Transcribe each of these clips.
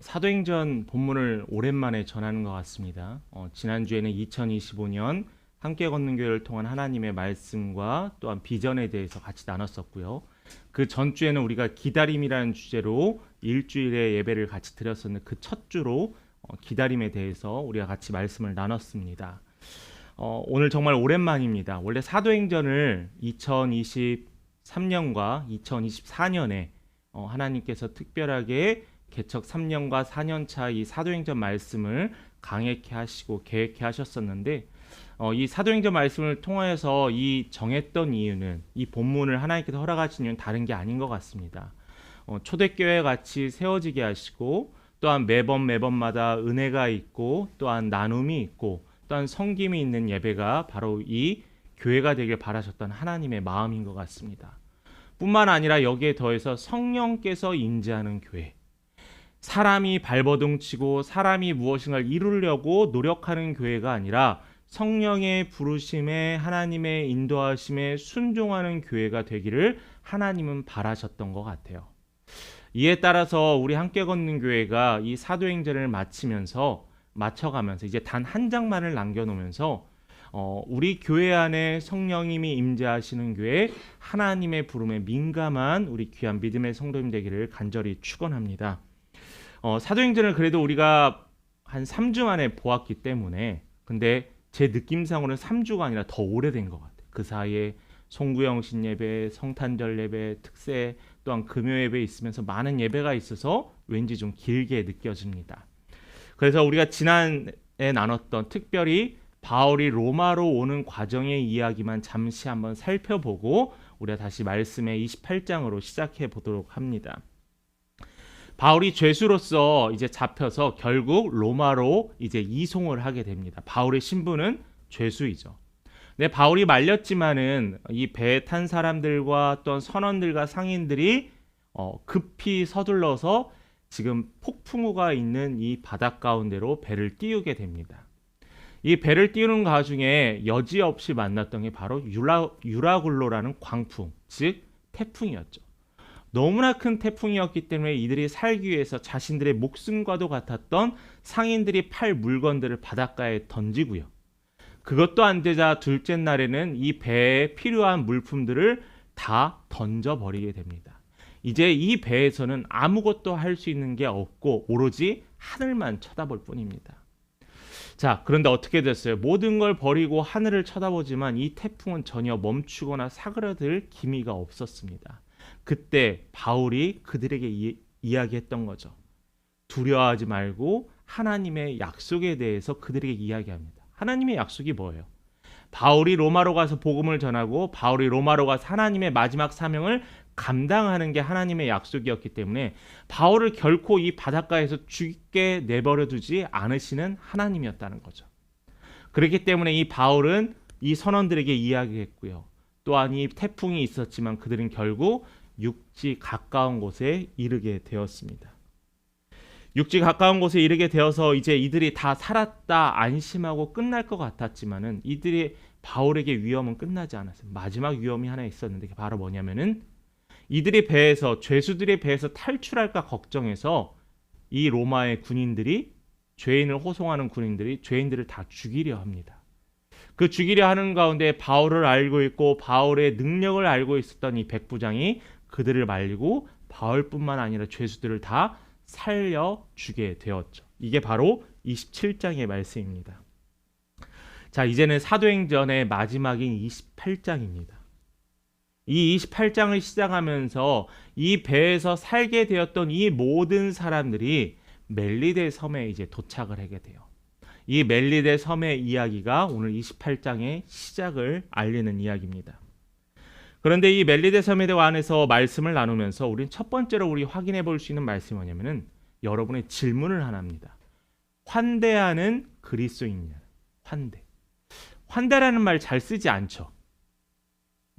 사도행전 본문을 오랜만에 전하는 것 같습니다. 지난주에는 2025년 함께 걷는 교회를 통한 하나님의 말씀과 또한 비전에 대해서 같이 나눴었고요. 그 전주에는 우리가 기다림이라는 주제로 일주일의 예배를 같이 드렸었는데 그 첫 주로 기다림에 대해서 우리가 같이 말씀을 나눴습니다. 오늘 정말 오랜만입니다. 원래 사도행전을 2023년과 2024년에 하나님께서 특별하게 개척 3년과 4년 차 이 사도행전 말씀을 강획해 하시고 계획해 하셨었는데 이 사도행전 말씀을 통하여서 이 정했던 이유는 이 본문을 하나님께서 허락하신 이유는 다른 게 아닌 것 같습니다. 초대교회 같이 세워지게 하시고 또한 매번마다 은혜가 있고 또한 나눔이 있고 또한 섬김이 있는 예배가 바로 이 교회가 되길 바라셨던 하나님의 마음인 것 같습니다. 뿐만 아니라 여기에 더해서 성령께서 임재하는 교회, 사람이 발버둥치고 사람이 무엇인가를 이루려고 노력하는 교회가 아니라 성령의 부르심에 하나님의 인도하심에 순종하는 교회가 되기를 하나님은 바라셨던 것 같아요. 이에 따라서 우리 함께 걷는 교회가 이 사도행전을 마쳐가면서 이제 단 한 장만을 남겨놓으면서 우리 교회 안에 성령님이 임재하시는 교회, 하나님의 부름에 민감한 우리 귀한 믿음의 성도님 되기를 간절히 축원합니다. 사도행전을 그래도 우리가 한 3주 만에 보았기 때문에, 근데 제 느낌상으로는 3주가 아니라 더 오래된 것 같아요. 그 사이에 송구영신 예배, 성탄절 예배, 특세, 또한 금요 예배 있으면서 많은 예배가 있어서 왠지 좀 길게 느껴집니다. 그래서 우리가 지난해 나눴던 특별히 바울이 로마로 오는 과정의 이야기만 잠시 한번 살펴보고 우리가 다시 말씀의 28장으로 시작해 보도록 합니다. 바울이 죄수로서 이제 잡혀서 결국 로마로 이제 이송을 하게 됩니다. 바울의 신분은 죄수이죠. 네, 바울이 말렸지만은 이 배에 탄 사람들과 또 선원들과 상인들이 급히 서둘러서 지금 폭풍우가 있는 이 바닷 가운데로 배를 띄우게 됩니다. 이 배를 띄우는 가중에 여지없이 만났던 게 바로 유라굴로라는 광풍, 즉 태풍이었죠. 너무나 큰 태풍이었기 때문에 이들이 살기 위해서 자신들의 목숨과도 같았던 상인들이 팔 물건들을 바닷가에 던지고요. 그것도 안 되자 둘째 날에는 이 배에 필요한 물품들을 다 던져버리게 됩니다. 이제 이 배에서는 아무것도 할 수 있는 게 없고 오로지 하늘만 쳐다볼 뿐입니다. 자, 그런데 어떻게 됐어요? 모든 걸 버리고 하늘을 쳐다보지만 이 태풍은 전혀 멈추거나 사그라들 기미가 없었습니다. 그때 바울이 그들에게 이야기했던 거죠. 두려워하지 말고 하나님의 약속에 대해서 그들에게 이야기합니다. 하나님의 약속이 뭐예요? 바울이 로마로 가서 복음을 전하고 바울이 로마로 가서 하나님의 마지막 사명을 감당하는 게 하나님의 약속이었기 때문에 바울을 결코 이 바닷가에서 죽게 내버려 두지 않으시는 하나님이었다는 거죠. 그렇기 때문에 이 바울은 이 선원들에게 이야기했고요. 또한 이 태풍이 있었지만 그들은 결국 육지 가까운 곳에 이르게 되었습니다. 육지 가까운 곳에 이르게 되어서 이제 이들이 다 살았다 안심하고 끝날 것 같았지만은 이들이 바울에게 위험은 끝나지 않았어요. 마지막 위험이 하나 있었는데 그게 바로 뭐냐면은 이들이 배에서 죄수들의 배에서 탈출할까 걱정해서 이 로마의 군인들이 죄인을 호송하는 군인들이 죄인들을 다 죽이려 합니다. 그 죽이려 하는 가운데 바울을 알고 있고 바울의 능력을 알고 있었던 이 백부장이 그들을 말리고 바울뿐만 아니라 죄수들을 다 살려주게 되었죠. 이게 바로 27장의 말씀입니다. 자, 이제는 사도행전의 마지막인 28장입니다. 이 28장을 시작하면서 이 배에서 살게 되었던 이 모든 사람들이 멜리데 섬에 이제 도착을 하게 돼요. 이 멜리데 섬의 이야기가 오늘 28장의 시작을 알리는 이야기입니다. 그런데 이 멜리데 섬에 대해서 말씀을 나누면서 우리는 첫 번째로 우리 확인해 볼 수 있는 말씀이 뭐냐면은 여러분의 질문을 하나 합니다. 환대하는 그리스도인이냐? 환대라는 말 잘 쓰지 않죠.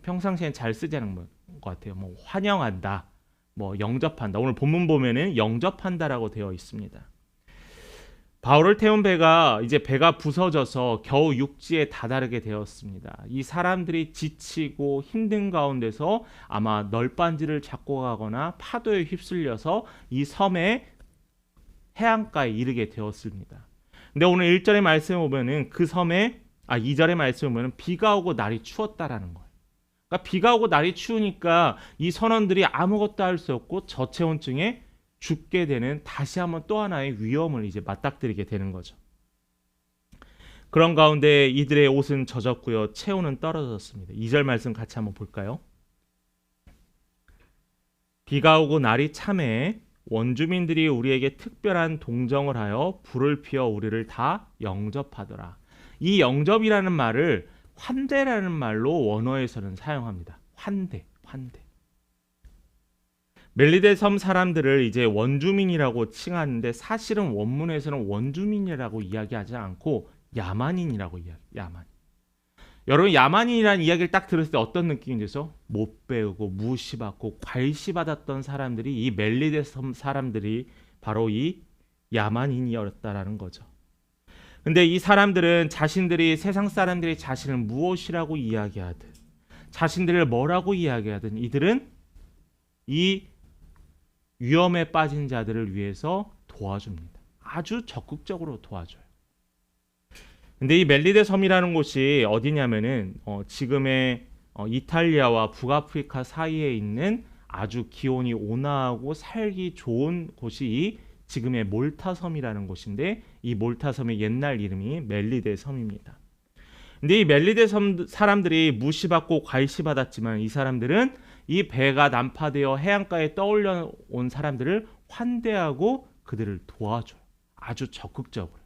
평상시엔 잘 쓰지 않은 것 같아요. 뭐 환영한다, 뭐 영접한다. 오늘 본문 보면은 영접한다라고 되어 있습니다. 바울을 태운 배가 부서져서 겨우 육지에 다다르게 되었습니다. 이 사람들이 지치고 힘든 가운데서 아마 널빤지를 잡고 가거나 파도에 휩쓸려서 이 섬에 해안가에 이르게 되었습니다. 근데 오늘 1절의 말씀에 보면은 그 섬에 2절의 말씀에 보면은 비가 오고 날이 추웠다라는 거예요. 그러니까 비가 오고 날이 추우니까 이 선원들이 아무것도 할 수 없고 저체온증에 죽게 되는 다시 한번 또 하나의 위험을 이제 맞닥뜨리게 되는 거죠. 그런 가운데 이들의 옷은 젖었고요. 체온은 떨어졌습니다. 2절 말씀 같이 한번 볼까요? 비가 오고 날이 참해 원주민들이 우리에게 특별한 동정을 하여 불을 피워 우리를 다 영접하더라. 이 영접이라는 말을 환대라는 말로 원어에서는 사용합니다. 환대. 멜리데 섬 사람들을 이제 원주민이라고 칭하는데 사실은 원문에서는 원주민이라고 이야기하지 않고 야만인이라고 야만. 여러분 야만인이라는 이야기를 딱 들었을 때 어떤 느낌이 들죠? 못 배우고 무시받고 괄시받았던 사람들이 이 멜리데 섬 사람들이 바로 이 야만인이었다라는 거죠. 근데 이 사람들은 자신들이 세상 사람들이 자신을 무엇이라고 이야기하든 자신들을 뭐라고 이야기하든 이들은 이 위험에 빠진 자들을 위해서 도와줍니다. 아주 적극적으로 도와줘요. 근데 이 멜리데 섬이라는 곳이 어디냐면은 지금의 이탈리아와 북아프리카 사이에 있는 아주 기온이 온화하고 살기 좋은 곳이 이 지금의 몰타 섬이라는 곳인데 이 몰타 섬의 옛날 이름이 멜리데 섬입니다. 근데 이 멜리데 섬 사람들이 무시받고 괄시받았지만 이 사람들은 이 배가 난파되어 해안가에 떠올려 온 사람들을 환대하고 그들을 도와줘요. 아주 적극적으로.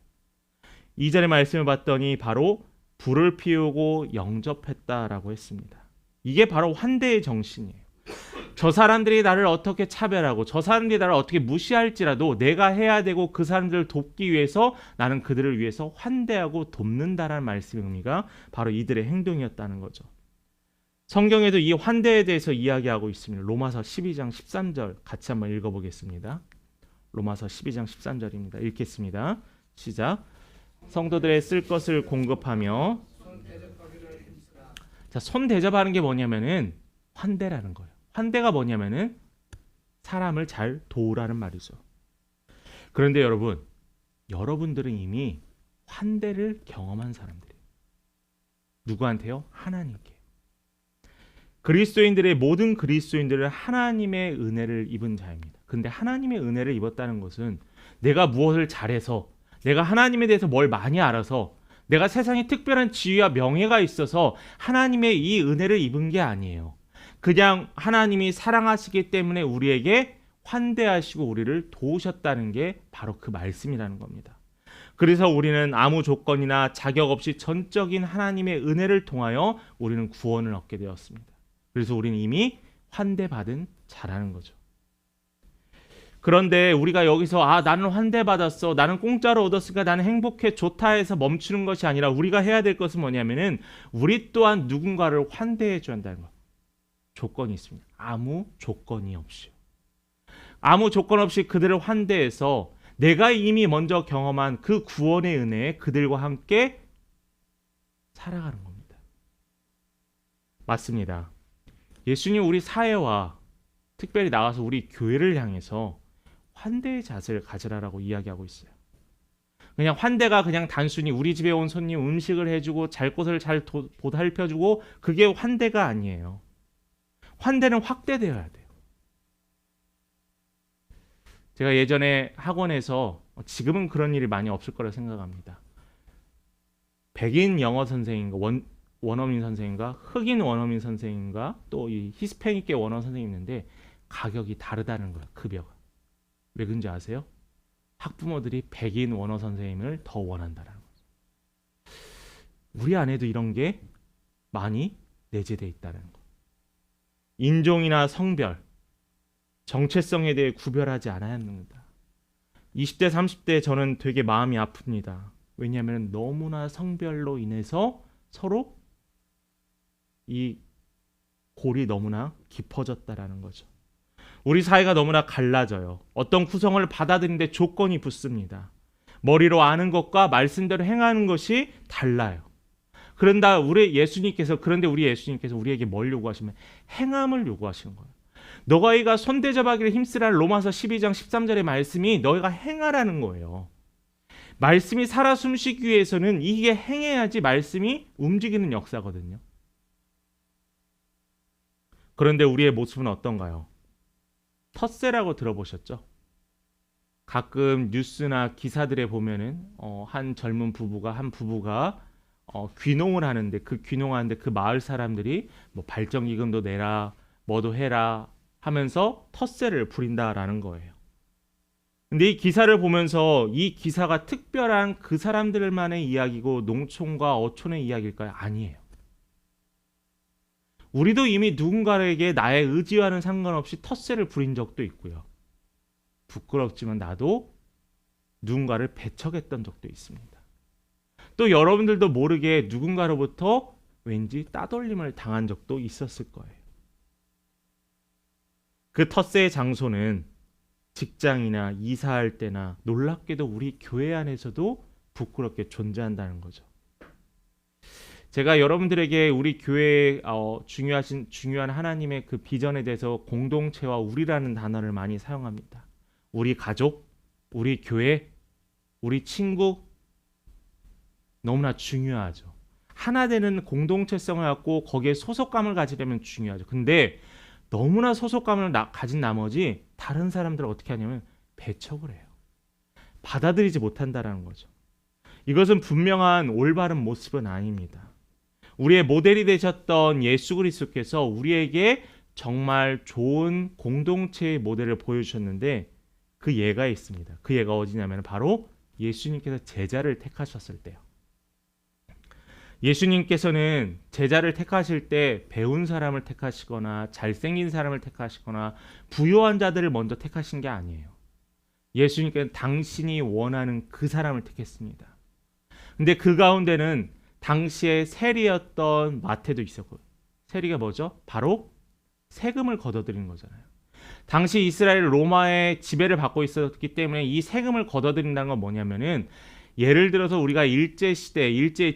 2절의 말씀을 봤더니 바로 불을 피우고 영접했다라고 했습니다. 이게 바로 환대의 정신이에요. 저 사람들이 나를 어떻게 차별하고 저 사람들이 나를 어떻게 무시할지라도 내가 해야 되고 그 사람들을 돕기 위해서 나는 그들을 위해서 환대하고 돕는다라는 말씀의 의미가 바로 이들의 행동이었다는 거죠. 성경에도 이 환대에 대해서 이야기하고 있습니다. 로마서 12장 13절 같이 한번 읽어보겠습니다. 로마서 12장 13절입니다. 읽겠습니다. 시작. 성도들의 쓸 것을 공급하며 자, 손 대접하는 게 뭐냐면은 환대라는 거예요. 환대가 뭐냐면은 사람을 잘 도우라는 말이죠. 그런데 여러분들은 이미 환대를 경험한 사람들이에요. 누구한테요? 하나님께. 그리스도인들의 모든 그리스도인들은 하나님의 은혜를 입은 자입니다. 근데 하나님의 은혜를 입었다는 것은 내가 무엇을 잘해서 내가 하나님에 대해서 뭘 많이 알아서 내가 세상에 특별한 지위와 명예가 있어서 하나님의 이 은혜를 입은 게 아니에요. 그냥 하나님이 사랑하시기 때문에 우리에게 환대하시고 우리를 도우셨다는 게 바로 그 말씀이라는 겁니다. 그래서 우리는 아무 조건이나 자격 없이 전적인 하나님의 은혜를 통하여 우리는 구원을 얻게 되었습니다. 그래서 우리는 이미 환대받은 자라는 거죠. 그런데 우리가 여기서 나는 환대받았어, 나는 공짜로 얻었으니까 나는 행복해, 좋다 해서 멈추는 것이 아니라 우리가 해야 될 것은 뭐냐면은 우리 또한 누군가를 환대해 줘야 한다는 것. 조건이 있습니다. 아무 조건이 없이. 아무 조건 없이 그들을 환대해서 내가 이미 먼저 경험한 그 구원의 은혜에 그들과 함께 살아가는 겁니다. 맞습니다. 예수님 우리 사회와 특별히 나가서 우리 교회를 향해서 환대의 자세를 가지라라고 이야기하고 있어요. 그냥 환대가 그냥 단순히 우리 집에 온 손님 음식을 해주고 잘 곳을 잘 보살펴주고 그게 환대가 아니에요. 환대는 확대되어야 돼요. 제가 예전에 학원에서 지금은 그런 일이 많이 없을 거라 생각합니다. 백인 영어 선생님과 원어민 선생님과 흑인 원어민 선생님과 또 이 히스패닉계 원어 선생님이 있는데 가격이 다르다는 거예요. 급여가. 왜 그런지 아세요? 학부모들이 백인 원어 선생님을 더 원한다는 거죠. 우리 안에도 이런 게 많이 내재되어 있다는 거. 인종이나 성별, 정체성에 대해 구별하지 않아야 합니다. 20대, 30대 저는 되게 마음이 아픕니다. 왜냐하면 너무나 성별로 인해서 서로 이 골이 너무나 깊어졌다라는 거죠. 우리 사회가 너무나 갈라져요. 어떤 구성을 받아들이는데 조건이 붙습니다. 머리로 아는 것과 말씀대로 행하는 것이 달라요. 그런데 우리 예수님께서 우리에게 뭘 요구하시면 행함을 요구하시는 거예요. 너가 이가 손대접하기를 힘쓰라는 로마서 12장 13절의 말씀이 너희가 행하라는 거예요. 말씀이 살아 숨쉬기 위해서는 이게 행해야지 말씀이 움직이는 역사거든요. 그런데 우리의 모습은 어떤가요? 텃세라고 들어보셨죠? 가끔 뉴스나 기사들에 보면은 한 젊은 부부가 귀농을 하는데 그 귀농하는데 그 마을 사람들이 뭐 발전기금도 내라 뭐도 해라 하면서 텃세를 부린다라는 거예요. 근데 이 기사를 보면서 이 기사가 특별한 그 사람들만의 이야기고 농촌과 어촌의 이야기일까요? 아니에요. 우리도 이미 누군가에게 나의 의지와는 상관없이 텃세를 부린 적도 있고요. 부끄럽지만 나도 누군가를 배척했던 적도 있습니다. 또 여러분들도 모르게 누군가로부터 왠지 따돌림을 당한 적도 있었을 거예요. 그 텃세의 장소는 직장이나 이사할 때나 놀랍게도 우리 교회 안에서도 부끄럽게 존재한다는 거죠. 제가 여러분들에게 우리 교회의 중요한 하나님의 그 비전에 대해서 공동체와 우리라는 단어를 많이 사용합니다. 우리 가족, 우리 교회, 우리 친구 너무나 중요하죠. 하나 되는 공동체성을 갖고 거기에 소속감을 가지려면 중요하죠. 근데 너무나 소속감을 가진 나머지 다른 사람들을 어떻게 하냐면 배척을 해요. 받아들이지 못한다라는 거죠. 이것은 분명한 올바른 모습은 아닙니다. 우리의 모델이 되셨던 예수 그리스도께서 우리에게 정말 좋은 공동체의 모델을 보여주셨는데 그 예가 있습니다. 그 예가 어디냐면 바로 예수님께서 제자를 택하셨을 때요. 예수님께서는 제자를 택하실 때 배운 사람을 택하시거나 잘생긴 사람을 택하시거나 부유한 자들을 먼저 택하신 게 아니에요. 예수님께서는 당신이 원하는 그 사람을 택했습니다. 근데 그 가운데는 당시에 세리였던 마태도 있었고, 세리가 뭐죠? 바로 세금을 걷어들이는 거잖아요. 당시 이스라엘 로마의 지배를 받고 있었기 때문에 이 세금을 걷어들인다는 건 뭐냐면은 예를 들어서 우리가 일제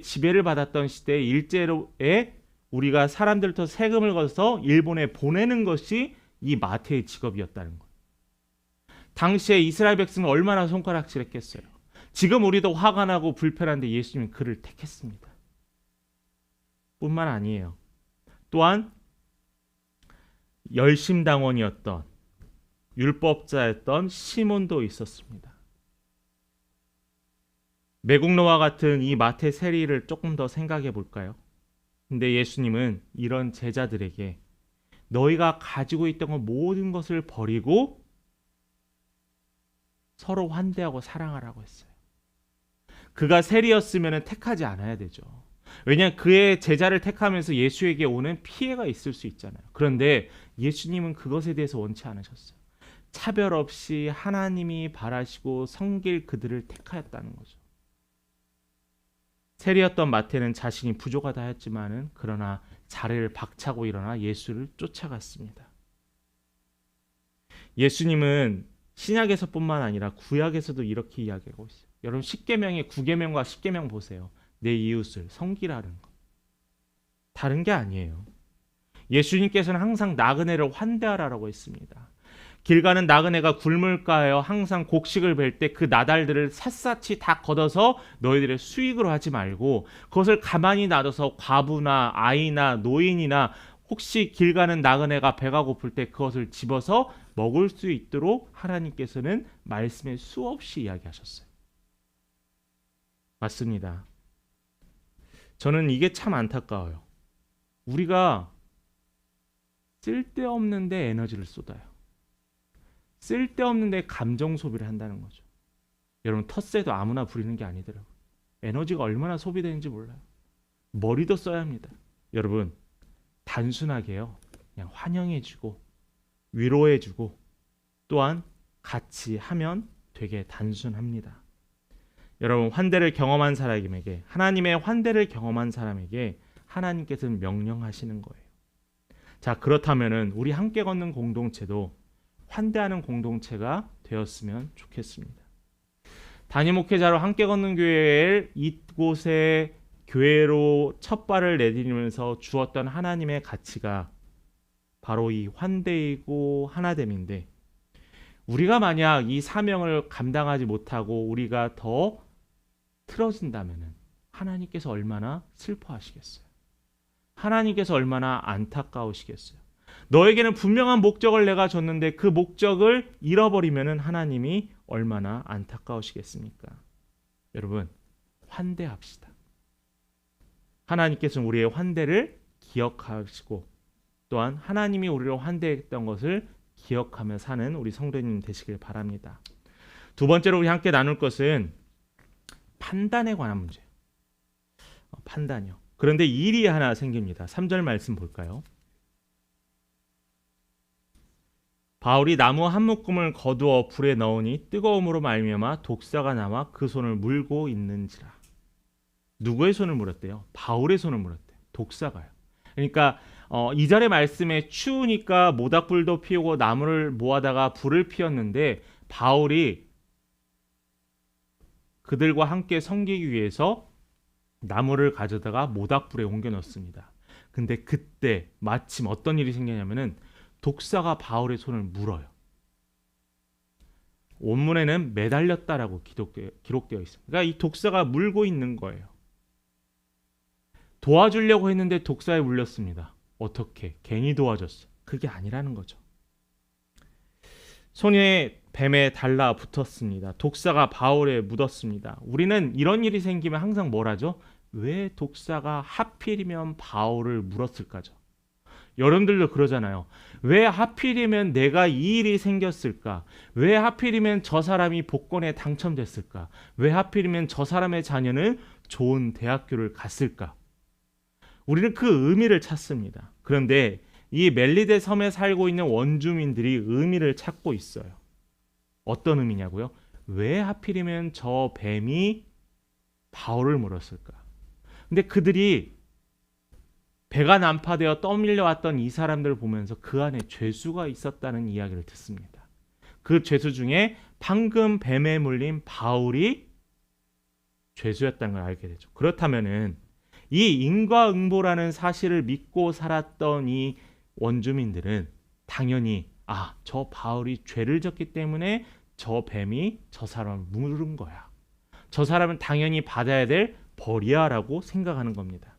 지배를 받았던 시대에 일제에 우리가 사람들부터 세금을 걷어서 일본에 보내는 것이 이 마태의 직업이었다는 거예요. 당시에 이스라엘 백성은 얼마나 손가락질했겠어요. 지금 우리도 화가 나고 불편한데 예수님은 그를 택했습니다. 뿐만 아니에요. 또한 열심당원이었던 율법자였던 시몬도 있었습니다. 매국노와 같은 이 마태 세리를 조금 더 생각해 볼까요? 근데 예수님은 이런 제자들에게 너희가 가지고 있던 모든 것을 버리고 서로 환대하고 사랑하라고 했어요. 그가 세리였으면 택하지 않아야 되죠. 왜냐하면 그의 제자를 택하면서 예수에게 오는 피해가 있을 수 있잖아요. 그런데 예수님은 그것에 대해서 원치 않으셨어요. 차별 없이 하나님이 바라시고 섬길 그들을 택하였다는 거죠. 세리였던 마태는 자신이 부족하다 했지만은 그러나 자리를 박차고 일어나 예수를 쫓아갔습니다. 예수님은 신약에서뿐만 아니라 구약에서도 이렇게 이야기하고 있어요. 여러분 10계명의 9계명과 10계명 보세요. 내 이웃을 섬기라는 거. 다른 게 아니에요. 예수님께서는 항상 나그네를 환대하라고 했습니다. 길 가는 나그네가 굴물가에 항상 곡식을 벨 때 그 나달들을 샅샅이 다 걷어서 너희들의 수익으로 하지 말고 그것을 가만히 놔둬서 과부나 아이나 노인이나 혹시 길 가는 나그네가 배가 고플 때 그것을 집어서 먹을 수 있도록 하나님께서는 말씀에 수없이 이야기하셨어요. 맞습니다. 저는 이게 참 안타까워요. 우리가 쓸데없는 데 에너지를 쏟아요. 쓸데없는 데 감정 소비를 한다는 거죠. 여러분 텃세도 아무나 부리는 게 아니더라고요. 에너지가 얼마나 소비되는지 몰라요. 머리도 써야 합니다. 여러분 단순하게요. 그냥 환영해주고 위로해주고 또한 같이 하면 되게 단순합니다. 여러분 환대를 경험한 사람에게 하나님의 환대를 경험한 사람에게 하나님께서는 명령하시는 거예요. 자 그렇다면은 우리 함께 걷는 공동체도 환대하는 공동체가 되었으면 좋겠습니다. 단임 목회자로 함께 걷는 교회를 이곳에 교회로 첫 발을 내디디면서 주었던 하나님의 가치가 바로 이 환대이고 하나됨인데, 우리가 만약 이 사명을 감당하지 못하고 우리가 더 틀어진다면 하나님께서 얼마나 슬퍼하시겠어요? 하나님께서 얼마나 안타까우시겠어요? 너에게는 분명한 목적을 내가 줬는데 그 목적을 잃어버리면 하나님이 얼마나 안타까우시겠습니까? 여러분, 환대합시다. 하나님께서는 우리의 환대를 기억하시고 또한 하나님이 우리를 환대했던 것을 기억하며 사는 우리 성도님 되시길 바랍니다. 두 번째로 우리 함께 나눌 것은 판단에 관한 문제예요. 판단이요. 그런데 일이 하나 생깁니다. 3절 말씀 볼까요? 바울이 나무 한 묶음을 거두어 불에 넣으니 뜨거움으로 말미암아 독사가 나와 그 손을 물고 있는지라. 누구의 손을 물었대요? 바울의 손을 물었대요. 독사가요. 그러니까 2절의 말씀에 추우니까 모닥불도 피우고 나무를 모아다가 불을 피웠는데 바울이 그들과 함께 섬기기 위해서 나무를 가져다가 모닥불에 옮겨 넣습니다. 근데 그때 마침 어떤 일이 생기냐면은 독사가 바울의 손을 물어요. 원문에는 매달렸다라고 기록되어 있습니다. 그러니까 이 독사가 물고 있는 거예요. 도와주려고 했는데 독사에 물렸습니다. 어떻게? 괜히 도와줬어. 그게 아니라는 거죠. 손에 뱀에 달라붙었습니다. 독사가 바울에 묻었습니다. 우리는 이런 일이 생기면 항상 뭘 하죠? 왜 독사가 하필이면 바울을 물었을까죠? 여러분들도 그러잖아요. 왜 하필이면 내가 이 일이 생겼을까? 왜 하필이면 저 사람이 복권에 당첨됐을까? 왜 하필이면 저 사람의 자녀는 좋은 대학교를 갔을까? 우리는 그 의미를 찾습니다. 그런데 이 멜리데 섬에 살고 있는 원주민들이 의미를 찾고 있어요. 어떤 의미냐고요? 왜 하필이면 저 뱀이 바울을 물었을까? 근데 그들이 배가 난파되어 떠밀려왔던 이 사람들을 보면서 그 안에 죄수가 있었다는 이야기를 듣습니다. 그 죄수 중에 방금 뱀에 물린 바울이 죄수였다는 걸 알게 되죠. 그렇다면은 이 인과응보라는 사실을 믿고 살았던 이 원주민들은 당연히 저 바울이 죄를 졌기 때문에 저 뱀이 저 사람을 물은 거야. 저 사람은 당연히 받아야 될 벌이야라고 생각하는 겁니다.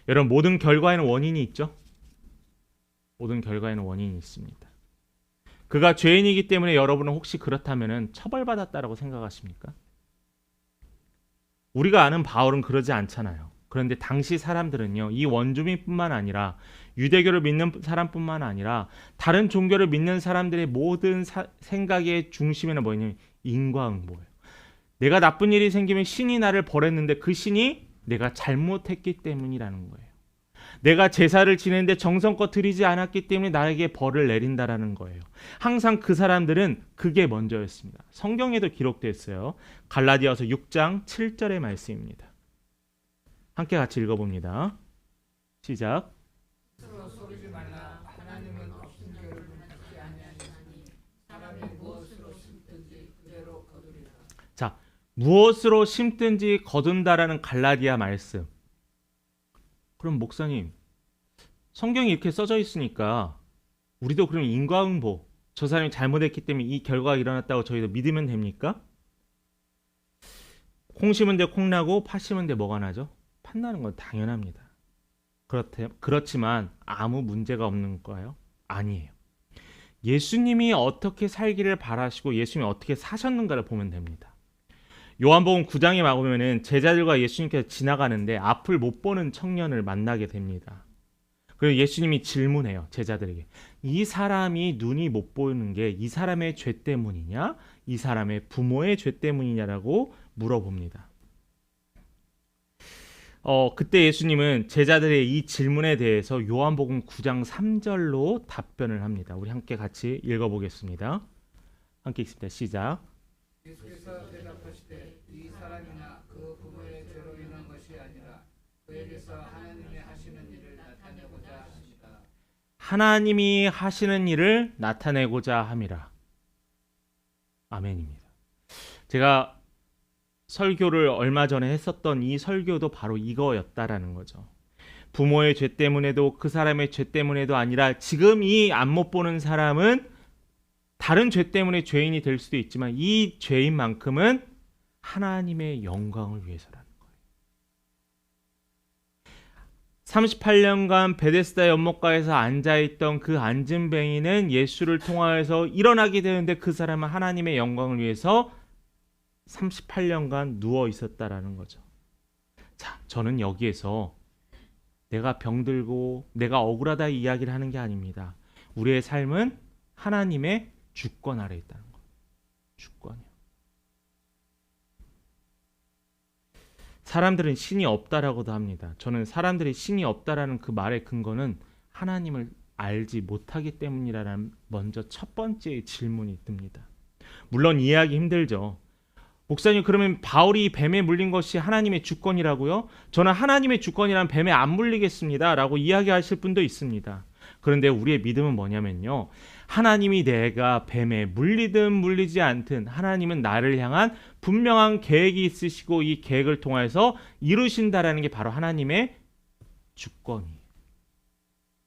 여러분, 모든 결과에는 원인이 있죠? 모든 결과에는 원인이 있습니다. 그가 죄인이기 때문에 여러분은 혹시 그렇다면 처벌받았다라고 생각하십니까? 우리가 아는 바울은 그러지 않잖아요. 그런데 당시 사람들은요, 이 원주민뿐만 아니라 유대교를 믿는 사람뿐만 아니라 다른 종교를 믿는 사람들의 모든 생각의 중심에는 뭐냐면 인과응보예요. 내가 나쁜 일이 생기면 신이 나를 벌했는데 그 신이 내가 잘못했기 때문이라는 거예요. 내가 제사를 지내는데 정성껏 드리지 않았기 때문에 나에게 벌을 내린다라는 거예요. 항상 그 사람들은 그게 먼저였습니다. 성경에도 기록되어 있어요. 갈라디아서 6장 7절의 말씀입니다. 함께 같이 읽어봅니다. 시작. 자, 무엇으로 심든지 거둔다라는 갈라디아 말씀. 그럼 목사님, 성경이 이렇게 써져 있으니까 우리도 그럼 인과응보, 저 사람이 잘못했기 때문에 이 결과가 일어났다고 저희도 믿으면 됩니까? 콩 심은 데 콩 나고 팥 심은 데 뭐가 나죠? 팥 나는 건 당연합니다. 그렇지만 아무 문제가 없는 거예요? 아니에요. 예수님이 어떻게 살기를 바라시고 예수님이 어떻게 사셨는가를 보면 됩니다. 요한복음 9장에 가보면은 제자들과 예수님께서 지나가는데 앞을 못 보는 청년을 만나게 됩니다. 그리고 예수님이 질문해요. 제자들에게. 이 사람이 눈이 못 보이는 게 이 사람의 죄 때문이냐? 이 사람의 부모의 죄 때문이냐라고 물어봅니다. 그때 예수님은 제자들의 이 질문에 대해서 요한복음 9장 3절로 답변을 합니다. 우리 함께 같이 읽어보겠습니다. 함께 읽습니다. 시작. 예수께서 대답하시되 이 사람이나 그 부모의 죄로 인한 것이 아니라 그에게서 하나님이 하시는 일을 나타내고자 하시다. 하나님이 하시는 일을 나타내고자 함이라. 아멘입니다. 제가 설교를 얼마 전에 했었던 이 설교도 바로 이거였다라는 거죠. 부모의 죄 때문에도 그 사람의 죄 때문에도 아니라 지금 이 안 못 보는 사람은 다른 죄 때문에 죄인이 될 수도 있지만 이 죄인만큼은 하나님의 영광을 위해서라는 거예요. 38년간 베데스다 연못가에서 앉아있던 그 안진뱅이는 예수를 통하여서 일어나게 되는데 그 사람은 하나님의 영광을 위해서 38년간 누워 있었다라는 거죠. 자, 저는 여기에서 내가 병들고 내가 억울하다 이야기를 하는 게 아닙니다. 우리의 삶은 하나님의 주권 아래 있다는 거예요. 주권이요. 사람들은 신이 없다라고도 합니다. 저는 사람들이 신이 없다라는 그 말의 근거는 하나님을 알지 못하기 때문이라는 먼저 첫 번째 질문이 듭니다. 물론 이해하기 힘들죠. 목사님, 그러면 바울이 뱀에 물린 것이 하나님의 주권이라고요? 저는 하나님의 주권이란 뱀에 안 물리겠습니다 라고 이야기하실 분도 있습니다. 그런데 우리의 믿음은 뭐냐면요, 하나님이 내가 뱀에 물리든 물리지 않든 하나님은 나를 향한 분명한 계획이 있으시고 이 계획을 통해서 이루신다라는 게 바로 하나님의 주권이에요.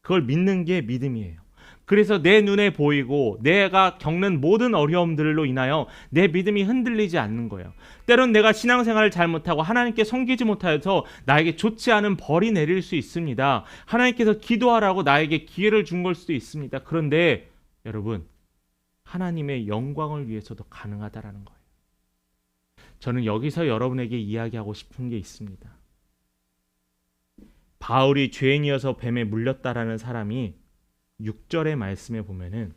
그걸 믿는 게 믿음이에요. 그래서 내 눈에 보이고 내가 겪는 모든 어려움들로 인하여 내 믿음이 흔들리지 않는 거예요. 때론 내가 신앙생활을 잘못하고 하나님께 섬기지 못하여서 나에게 좋지 않은 벌이 내릴 수 있습니다. 하나님께서 기도하라고 나에게 기회를 준 걸 수도 있습니다. 그런데 여러분, 하나님의 영광을 위해서도 가능하다라는 거예요. 저는 여기서 여러분에게 이야기하고 싶은 게 있습니다. 바울이 죄인이어서 뱀에 물렸다라는 사람이 6절의 말씀에 보면은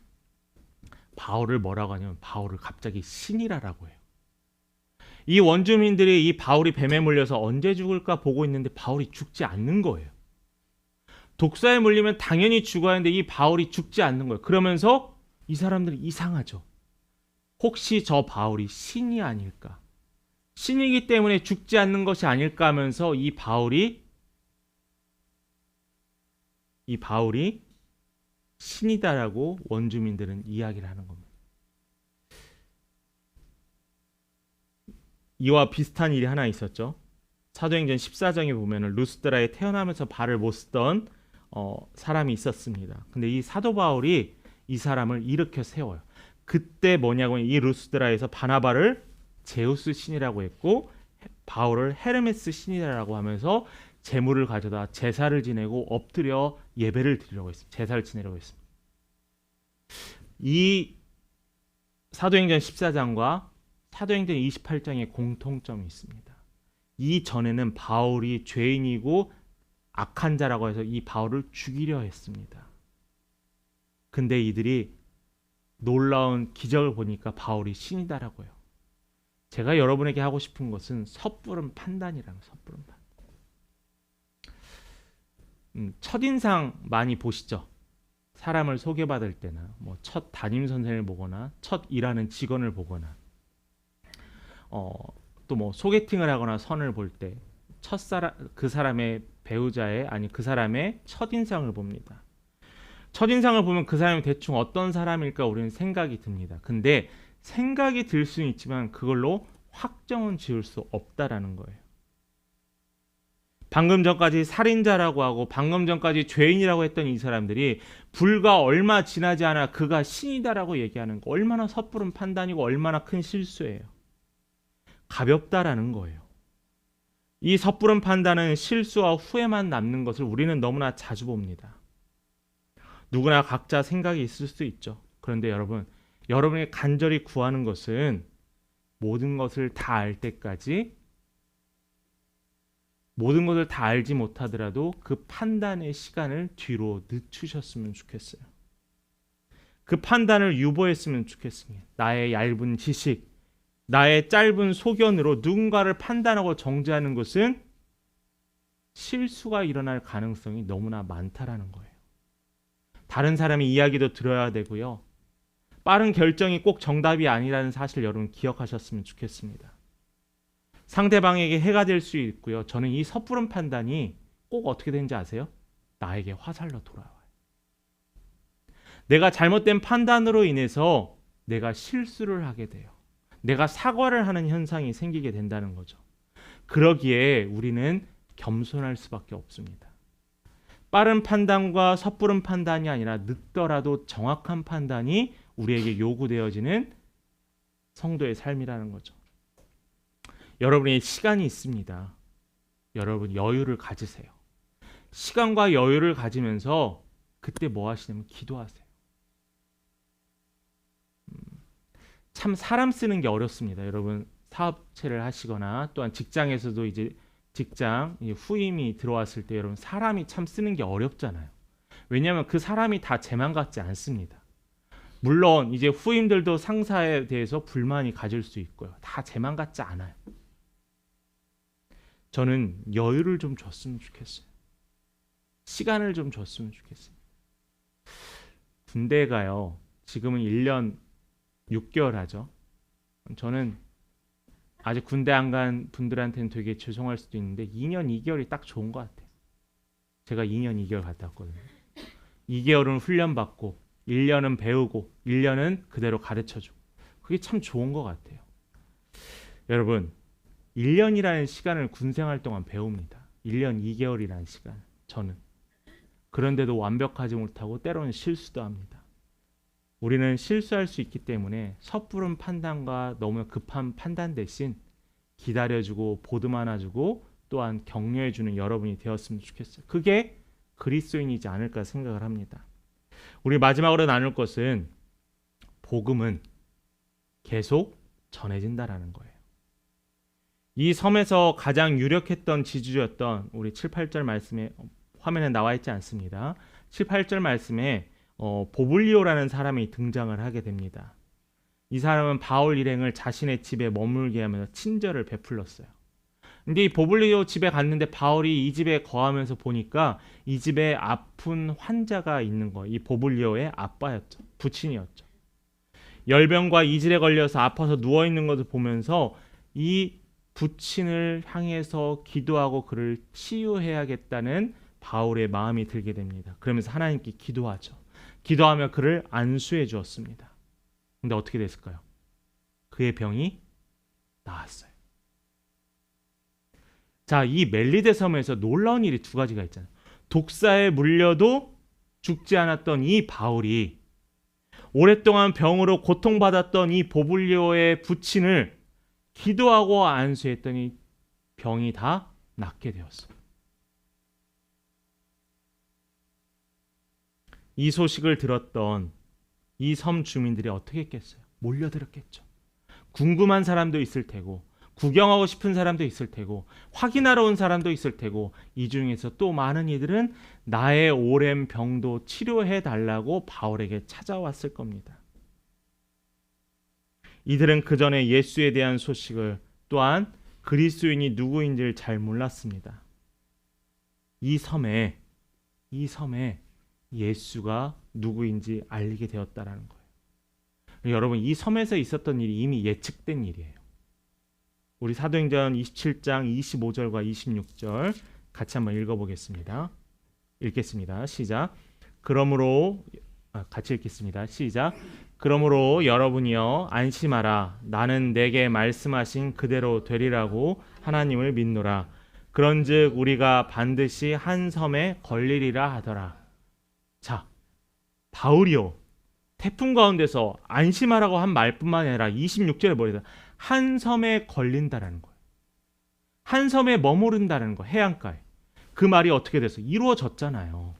바울을 뭐라고 하냐면 바울을 갑자기 신이라고 해요. 이 원주민들이 이 바울이 뱀에 물려서 언제 죽을까 보고 있는데 바울이 죽지 않는 거예요. 독사에 물리면 당연히 죽어야 하는데 이 바울이 죽지 않는 거예요. 그러면서 이 사람들이 이상하죠. 혹시 저 바울이 신이 아닐까? 신이기 때문에 죽지 않는 것이 아닐까 하면서 이 바울이 신이다라고 원주민들은 이야기를 하는 겁니다. 이와 비슷한 일이 하나 있었죠. 사도행전 14장에 보면 루스드라에 태어나면서 발을 못 쓰던 사람이 있었습니다. 근데 이 사도 바울이 이 사람을 일으켜 세워요. 그때 뭐냐고, 이 루스드라에서 바나바를 제우스 신이라고 했고 바울을 헤르메스 신이라고 하면서 제물을 가져다 제사를 지내고 엎드려 예배를 드리려고 했습니다. 제사를 지내려고 했습니다. 이 사도행전 14장과 사도행전 28장의 공통점이 있습니다. 이 전에는 바울이 죄인이고 악한 자라고 해서 이 바울을 죽이려 했습니다. 근데 이들이 놀라운 기적을 보니까 바울이 신이다라고 해요. 제가 여러분에게 하고 싶은 것은 섣부른 판단이라는 섣부른 판단. 첫인상 많이 보시죠? 사람을 소개받을 때나 뭐 첫 담임 선생을 보거나 첫 일하는 직원을 보거나 또 뭐 소개팅을 하거나 선을 볼 때 그 사람의 배우자의 아니 그 사람의 첫인상을 봅니다. 첫인상을 보면 그 사람이 대충 어떤 사람일까 우리는 생각이 듭니다. 근데 생각이 들 수는 있지만 그걸로 확정은 지을 수 없다라는 거예요. 방금 전까지 살인자라고 하고 방금 전까지 죄인이라고 했던 이 사람들이 불과 얼마 지나지 않아 그가 신이다라고 얘기하는 거 얼마나 섣부른 판단이고 얼마나 큰 실수예요. 가볍다라는 거예요. 이 섣부른 판단은 실수와 후회만 남는 것을 우리는 너무나 자주 봅니다. 누구나 각자 생각이 있을 수 있죠. 그런데 여러분이 간절히 구하는 것은 모든 것을 다 알 때까지 모든 것을 다 알지 못하더라도 그 판단의 시간을 뒤로 늦추셨으면 좋겠어요. 그 판단을 유보했으면 좋겠습니다. 나의 얇은 지식, 나의 짧은 소견으로 누군가를 판단하고 정죄하는 것은 실수가 일어날 가능성이 너무나 많다라는 거예요. 다른 사람의 이야기도 들어야 되고요. 빠른 결정이 꼭 정답이 아니라는 사실 여러분 기억하셨으면 좋겠습니다. 상대방에게 해가 될 수 있고요. 저는 이 섣부른 판단이 꼭 어떻게 되는지 아세요? 나에게 화살로 돌아와요. 내가 잘못된 판단으로 인해서 내가 실수를 하게 돼요. 내가 사과를 하는 현상이 생기게 된다는 거죠. 그러기에 우리는 겸손할 수밖에 없습니다. 빠른 판단과 섣부른 판단이 아니라 늦더라도 정확한 판단이 우리에게 요구되어지는 성도의 삶이라는 거죠. 여러분이 시간이 있습니다. 여러분 여유를 가지세요. 시간과 여유를 가지면서 그때 뭐 하시냐면 기도하세요. 참 사람 쓰는 게 어렵습니다. 여러분 사업체를 하시거나 또한 직장에서도 이제 직장 후임이 들어왔을 때 여러분 사람이 참 쓰는 게 어렵잖아요. 왜냐하면 그 사람이 다 제만 같지 않습니다. 물론 이제 후임들도 상사에 대해서 불만이 가질 수 있고요. 다 제만 같지 않아요. 저는 여유를 좀 줬으면 좋겠어요. 시간을 좀 줬으면 좋겠어요. 군대 가요. 지금은 1년 6개월 하죠. 저는 아직 군대 안 간 분들한테는 되게 죄송할 수도 있는데 2년 2개월이 딱 좋은 것 같아요. 제가 2년 2개월 갔다 왔거든요. 2개월은 훈련받고 1년은 배우고 1년은 그대로 가르쳐주고 그게 참 좋은 것 같아요. 여러분 1년이라는 시간을 군생활 동안 배웁니다. 1년 2개월이라는 시간 저는. 그런데도 완벽하지 못하고 때로는 실수도 합니다. 우리는 실수할 수 있기 때문에 섣부른 판단과 너무 급한 판단 대신 기다려주고 보듬어주고 또한 격려해주는 여러분이 되었으면 좋겠어요. 그게 그리스도인이지 않을까 생각을 합니다. 우리 마지막으로 나눌 것은 복음은 계속 전해진다라는 거예요. 이 섬에서 가장 유력했던 지주였던 우리 7, 8절 말씀에 화면에 나와 있지 않습니다. 7, 8절 말씀에 보블리오라는 사람이 등장을 하게 됩니다. 이 사람은 바울 일행을 자신의 집에 머물게 하면서 친절을 베풀었어요. 근데 이 보블리오 집에 갔는데 바울이 이 집에 거하면서 보니까 이 집에 아픈 환자가 있는 거예요. 이 보블리오의 아빠였죠. 부친이었죠. 열병과 이질에 걸려서 아파서 누워 있는 것을 보면서 이 부친을 향해서 기도하고 그를 치유해야겠다는 바울의 마음이 들게 됩니다. 그러면서 하나님께 기도하죠. 기도하며 그를 안수해 주었습니다. 근데 어떻게 됐을까요? 그의 병이 나았어요. 자, 이 멜리데 섬에서 놀라운 일이 두 가지가 있잖아요. 독사에 물려도 죽지 않았던 이 바울이 오랫동안 병으로 고통받았던 이 보블리오의 부친을 기도하고 안수했더니 병이 다 낫게 되었어요. 이 소식을 들었던 이 섬 주민들이 어떻게 했겠어요? 몰려들었겠죠. 궁금한 사람도 있을 테고 구경하고 싶은 사람도 있을 테고 확인하러 온 사람도 있을 테고 이 중에서 또 많은 이들은 나의 오랜 병도 치료해 달라고 바울에게 찾아왔을 겁니다. 이들은 그 전에 예수에 대한 소식을 또한 그리스도인이 누구인지를 잘 몰랐습니다. 이 섬에 예수가 누구인지 알리게 되었다라는 거예요. 여러분 이 섬에서 있었던 일이 이미 예측된 일이에요. 우리 사도행전 27장 25절과 26절 같이 한번 읽어보겠습니다. 읽겠습니다. 시작. 같이 읽겠습니다. 시작. 그러므로 여러분이여 안심하라. 나는 내게 말씀하신 그대로 되리라고 하나님을 믿노라. 그런즉 우리가 반드시 한 섬에 걸리리라 하더라. 자, 바울이요. 태풍 가운데서 안심하라고 한 말뿐만 아니라 26절에 뭐래요? 한 섬에 걸린다라는 거예요. 한 섬에 머무른다는 거, 해안가에. 그 말이 어떻게 돼서 이루어졌잖아요.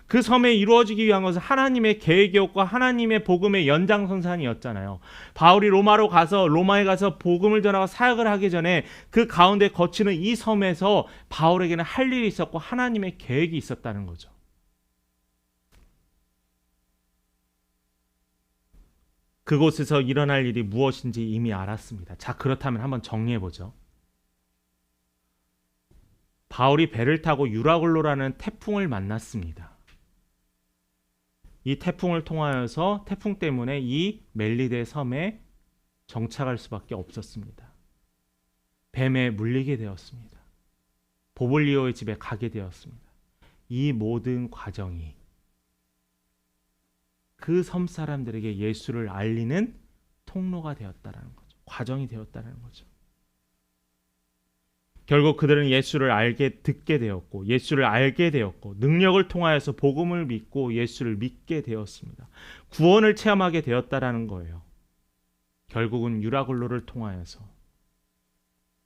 그 섬에 이루어지기 위한 것은 하나님의 계획이었고 하나님의 복음의 연장선상이었잖아요. 바울이 로마에 가서 복음을 전하고 사역을 하기 전에 그 가운데 거치는 이 섬에서 바울에게는 할 일이 있었고 하나님의 계획이 있었다는 거죠. 그곳에서 일어날 일이 무엇인지 이미 알았습니다. 자, 그렇다면 한번 정리해보죠. 바울이 배를 타고 유라굴로라는 태풍을 만났습니다. 이 태풍을 통하여서 태풍 때문에 이 멜리데 섬에 정착할 수밖에 없었습니다. 뱀에 물리게 되었습니다. 보블리오의 집에 가게 되었습니다. 이 모든 과정이 그 섬 사람들에게 예수를 알리는 통로가 되었다라는 거죠. 과정이 되었다라는 거죠. 결국 그들은 예수를 듣게 되었고 예수를 알게 되었고 능력을 통하여서 복음을 믿고 예수를 믿게 되었습니다. 구원을 체험하게 되었다라는 거예요. 결국은 유라굴로를 통하여서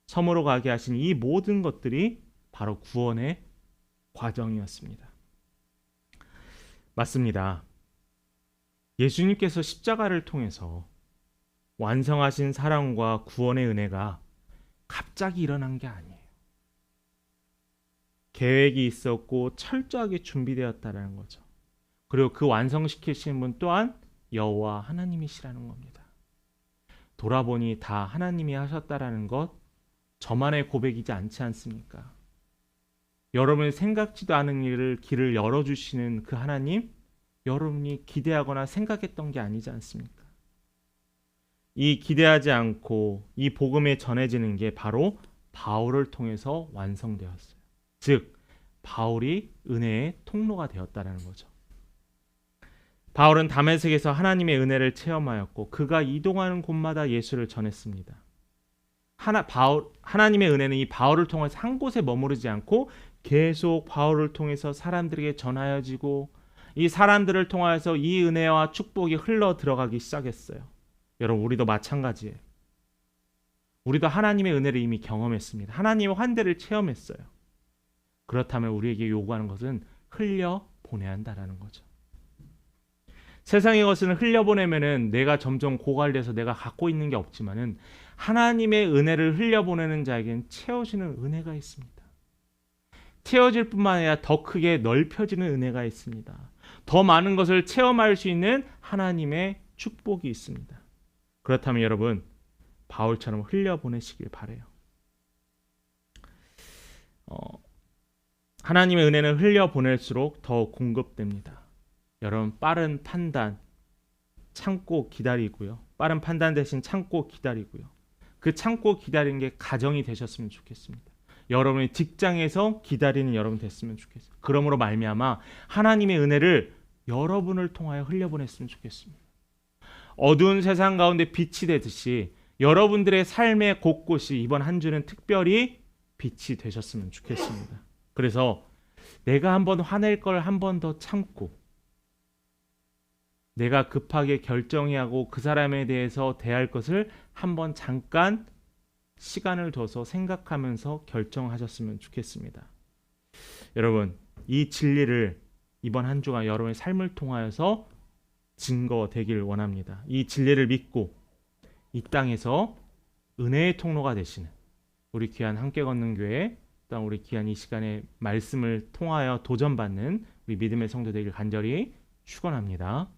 섬으로 가게 하신 이 모든 것들이 바로 구원의 과정이었습니다. 맞습니다. 예수님께서 십자가를 통해서 완성하신 사랑과 구원의 은혜가 갑자기 일어난 게 아니에요. 계획이 있었고 철저하게 준비되었다라는 거죠. 그리고 그 완성시키시는 분 또한 여호와 하나님이시라는 겁니다. 돌아보니 다 하나님이 하셨다라는 것 저만의 고백이지 않지 않습니까? 여러분이 생각지도 않은 길을 열어주시는 그 하나님, 여러분이 기대하거나 생각했던 게 아니지 않습니까? 이 기대하지 않고 이 복음에 전해지는 게 바로 바울을 통해서 완성되었어요. 즉, 바울이 은혜의 통로가 되었다는 거죠. 바울은 다메섹에서 하나님의 은혜를 체험하였고 그가 이동하는 곳마다 예수를 전했습니다. 하나님의 은혜는 이 바울을 통해서 한 곳에 머무르지 않고 계속 바울을 통해서 사람들에게 전하여지고 이 사람들을 통하여서 이 은혜와 축복이 흘러 들어가기 시작했어요. 여러분, 우리도 마찬가지예요. 우리도 하나님의 은혜를 이미 경험했습니다. 하나님의 환대를 체험했어요. 그렇다면 우리에게 요구하는 것은 흘려 보내야 한다는 거죠. 세상의 것은 흘려보내면은 내가 점점 고갈돼서 내가 갖고 있는 게 없지만은 하나님의 은혜를 흘려보내는 자에게는 채워지는 은혜가 있습니다. 채워질 뿐만 아니라 더 크게 넓혀지는 은혜가 있습니다. 더 많은 것을 체험할 수 있는 하나님의 축복이 있습니다. 그렇다면 여러분, 바울처럼 흘려보내시길 바라요. 하나님의 은혜는 흘려보낼수록 더 공급됩니다. 여러분, 빠른 판단 참고 기다리고요. 빠른 판단 대신 참고 기다리고요. 그 참고 기다리는 게 가정이 되셨으면 좋겠습니다. 여러분의 직장에서 기다리는 여러분 됐으면 좋겠어요. 그러므로 말미암아 하나님의 은혜를 여러분을 통하여 흘려보냈으면 좋겠습니다. 어두운 세상 가운데 빛이 되듯이 여러분들의 삶의 곳곳이 이번 한 주는 특별히 빛이 되셨으면 좋겠습니다. 그래서 내가 한번 화낼 걸 한 번 더 참고 내가 급하게 결정해야 하고 그 사람에 대해서 대할 것을 한번 잠깐 시간을 둬서 생각하면서 결정하셨으면 좋겠습니다. 여러분, 이 진리를 이번 한 주간 여러분의 삶을 통하여서 증거되길 원합니다. 이 진리를 믿고 이 땅에서 은혜의 통로가 되시는 우리 귀한 함께 걷는 교회, 또한 우리 귀한 이 시간에 말씀을 통하여 도전받는 우리 믿음의 성도 되길 간절히 축원합니다.